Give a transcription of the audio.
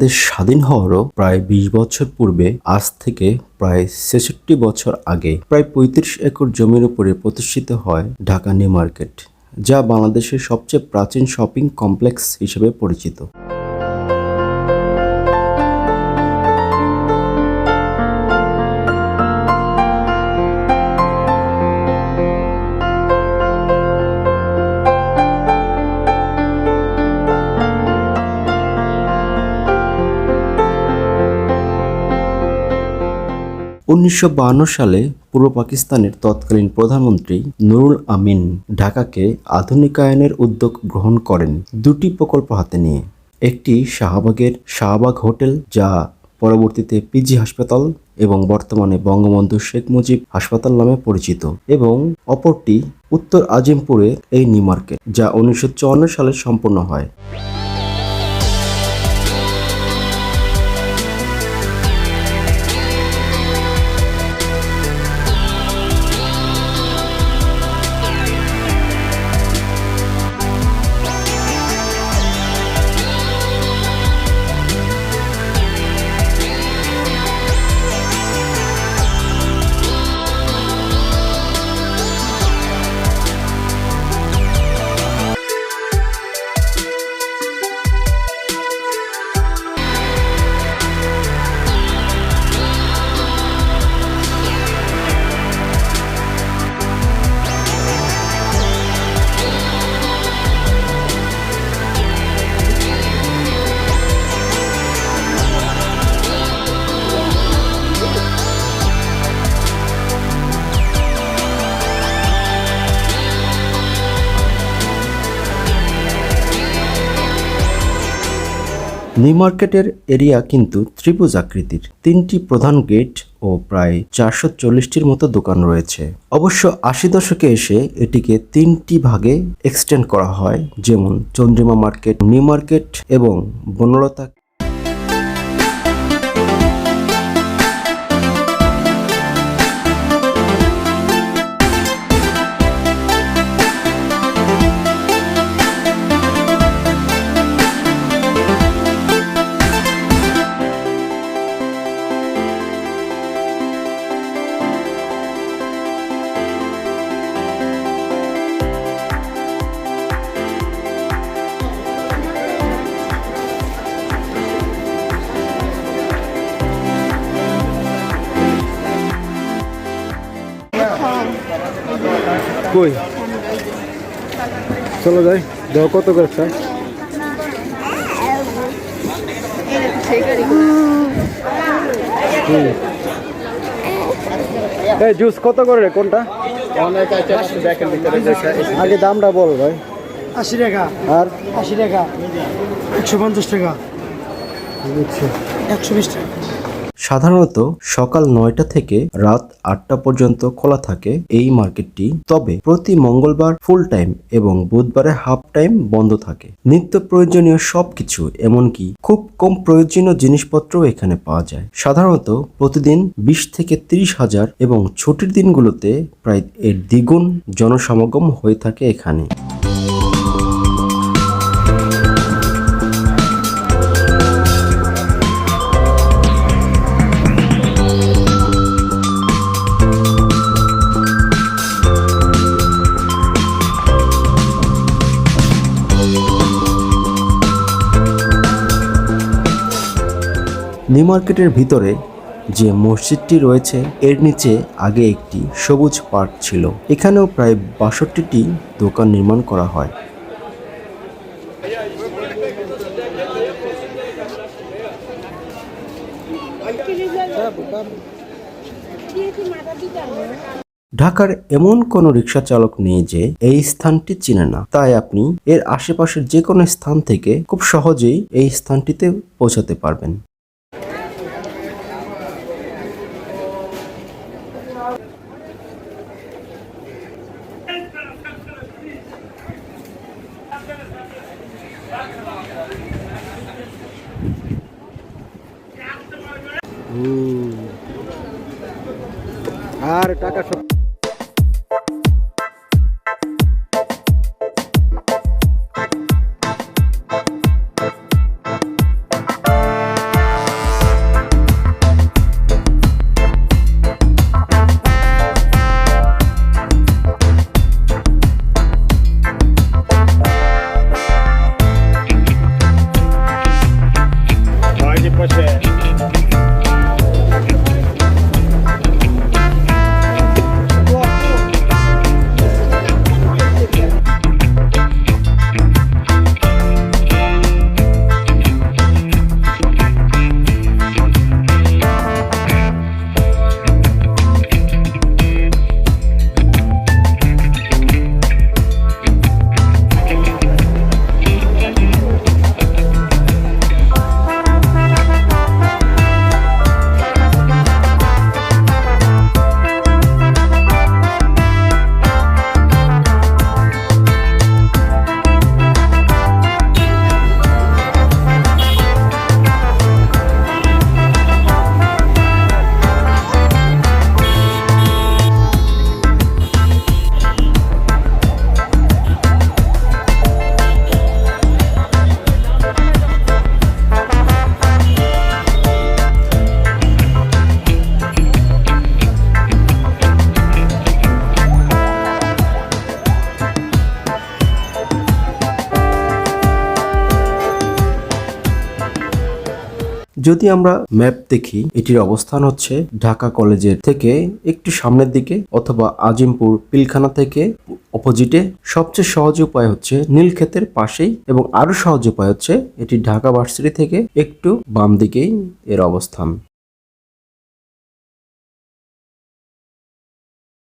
বাংলাদেশ স্বাধীন হওয়ারও প্রায় ২০ বছর পূর্বে, আজ থেকে প্রায় ৬৬ বছর আগে প্রায় ৩৫ একর জমির উপরে প্রতিষ্ঠিত হয় ঢাকা নিউ মার্কেট, যা বাংলাদেশের সবচেয়ে প্রাচীন শপিং কমপ্লেক্স হিসেবে পরিচিত। ১৯৫২ সালে পূর্ব পাকিস্তানের তৎকালীন প্রধানমন্ত্রী নুরুল আমিন ঢাকাকে আধুনিকায়নের উদ্যোগ গ্রহণ করেন দুটি প্রকল্প হাতে নিয়ে। একটি শাহবাগের শাহবাগ হোটেল, যা পরবর্তীতে পিজি হাসপাতাল এবং বর্তমানে বঙ্গবন্ধু শেখ মুজিব হাসপাতাল নামে পরিচিত, এবং অপরটি উত্তর আজিমপুরের এই নিউ মার্কেট, যা ১৯৫৪ সালে সম্পন্ন হয়। নিউ মার্কেটের এরিয়া কিন্তু ত্রিভুজ আকৃতির, ৩টি প্রধান গেট ও প্রায় ৪৪০টির মতো দোকান রয়েছে। অবশ্য ৮০ দশকে এসে এটিকে ৩টি ভাগে এক্সটেন্ড করা হয়, যেমন চন্দ্রিমা মার্কেট, নিউ মার্কেট এবং বনলতা। কই চলো যাই, দেখো কত করে চাই। জুস কত করে কোনটা? আগে দামটা বল ভাই। ৮০ টাকা। আর ৮০ টাকা, ১৫০ টাকা, ১২০ টাকা। সাধারণত সকাল ৯টা থেকে রাত ৮টা পর্যন্ত খোলা থাকে এই মার্কেটটি, তবে প্রতি মঙ্গলবার ফুল টাইম এবং বুধবারে হাফ টাইম বন্ধ থাকে। নিত্য প্রয়োজনীয় সবকিছু, এমনকি খুব কম প্রয়োজনীয় জিনিসপত্রও এখানে পাওয়া যায়। সাধারণত প্রতিদিন ২০ থেকে ৩০ হাজার এবং ছুটির দিনগুলোতে প্রায় এর দ্বিগুণ জনসমাগম হয়ে থাকে এখানে। নিউ মার্কেটের ভিতরে যে মসজিদটি রয়েছে, এর নিচে আগে একটি সবুজ পার্ক ছিল। এখানেও প্রায় ৬২টি দোকান নির্মাণ করা হয়। ঢাকার এমন কোনো রিক্সা চালক নেই যে এই স্থানটি চিনে না, তাই আপনি এর আশেপাশের যে কোনো স্থান থেকে খুব সহজেই এই স্থানটিতে পৌঁছাতে পারবেন। আর টাকা সব যদি আমরা ম্যাপ দেখি এটির অবস্থান হচ্ছে ঢাকা কলেজের থেকে একটু সামনের দিকে অথবা আজিমপুর পিলখানা থেকে অপোজিটে। সবচেয়ে সহজ উপায় হচ্ছে নীলক্ষেতের পাশেই, এবং আরো সহজ উপায় হচ্ছে এটি ঢাকা ভার্সিটি থেকে একটু বাম দিকেই এর অবস্থান।